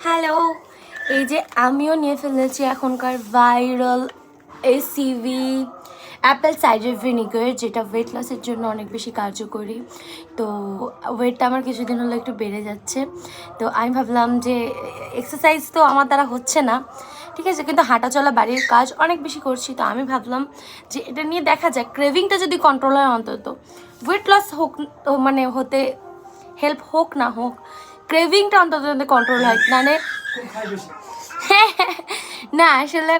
Hello, এই যে আমিও নিয়ে ফেলেছি এখনকার ভাইরাল এসিভি অ্যাপেল সাইডার ভিনিগার, যেটা ওয়েট লসের জন্য অনেক বেশি কার্যকরী। তো ওয়েটটা আমার কিছুদিন হলো একটু বেড়ে যাচ্ছে, তো আমি ভাবলাম যে এক্সারসাইজ তো আমার দ্বারা হচ্ছে না, ঠিক আছে, কিন্তু হাঁটা চলা বাড়ির কাজ অনেক বেশি করছি। তো আমি ভাবলাম যে এটা নিয়ে দেখা যায়, ক্রেভিংটা যদি কন্ট্রোল হয় অন্তত ওয়েট লস হোক, মানে হতে হেল্প হোক না হোক, ক্রেভিংটা অন্তত কন্ট্রোল হয়। মানে না আসলে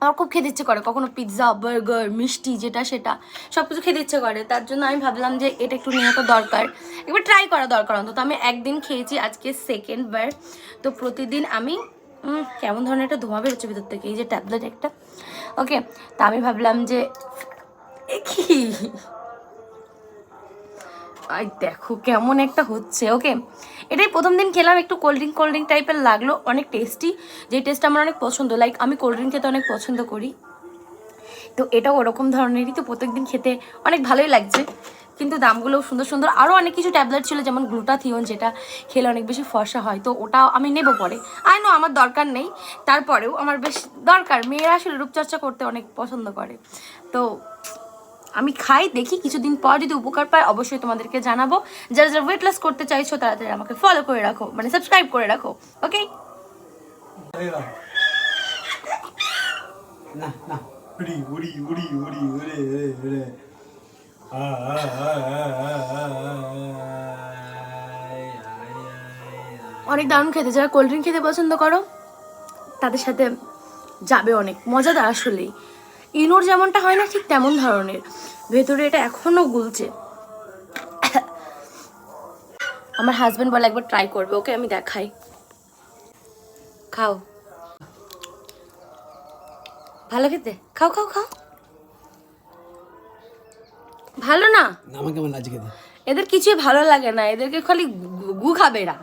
আমার খুব খেতে ইচ্ছে করে, কখনো পিৎজা, বার্গার, মিষ্টি, যেটা সেটা সব কিছু খেতে ইচ্ছে করে। তার জন্য আমি ভাবলাম যে এটা একটু নেওয়া তো দরকার, একবার ট্রাই করা দরকার। অন্তত আমি একদিন খেয়েছি, আজকে সেকেন্ড বার। তো প্রতিদিন আমি কেমন ধরনের একটা ধোঁয়া বেরোচ্ছে ভিতর থেকে, এই যে ট্যাবলেট একটা, ওকে। তা আমি ভাবলাম যে কি আই দেখো কেমন একটা হচ্ছে, ওকে। এটাই প্রথম দিন খেলাম, একটু কোল্ড ড্রিঙ্ক টাইপের লাগলো, অনেক টেস্টি, যে টেস্ট আমার অনেক পছন্দ। লাইক আমি কোল্ড ড্রিঙ্ক খেতে অনেক পছন্দ করি, তো এটাও ওরকম ধরনেরই। তো প্রত্যেকদিন খেতে অনেক ভালোই লাগছে, কিন্তু দামগুলোও সুন্দর সুন্দর। আরও অনেক কিছু ট্যাবলেট ছিল, যেমন গ্লুটাথিওন, যেটা খেলে অনেক বেশি ফর্সা হয়, তো ওটাও আমি নেব পরে। আই নো আমার দরকার নেই, তারপরেও আমার বেশ দরকার। মেয়েরা আসলে রূপচর্চা করতে অনেক পছন্দ করে, তো আমি খাই, দেখি কিছুদিন পর যদি উপকার পাই অবশ্যই তোমাদেরকে জানাবো। যারা যারা ওয়েট লস করতে চাইছো তাড়াতাড়ি আমাকে ফলো করে রাখো, মানে সাবস্ক্রাইব করে রাখো, ওকে। না না উড়ি উড়ি উড়ি উড়ি উড়ে উড়ে উড়ে অনেক দারুণ খেতে, যারা কোল্ড ড্রিঙ্ক খেতে পছন্দ করো তাদের সাথে যাবে, অনেক মজাদার আসলেই। ইনোর যেমনটা হয় না, ঠিক তেমন ধরনের, ভেতরে এটা এখনো গুলছে। আমার হাজব্যান্ড বলে একবার ট্রাই করবে, ওকে আমি দেখাই। খাও, ভালো খেতে, খাও খাও খাও। ভালো না? আমাকে কেমন লাগছে খেতে? এদের কিছুই ভালো লাগে না, এদেরকে খালি গু খাবে এরা।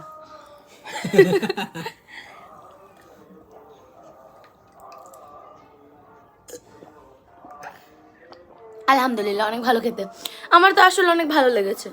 আলহামদুলিল্লাহ, অনেক ভালো খেতে। আমার তো আসলে অনেক ভালো লেগেছে।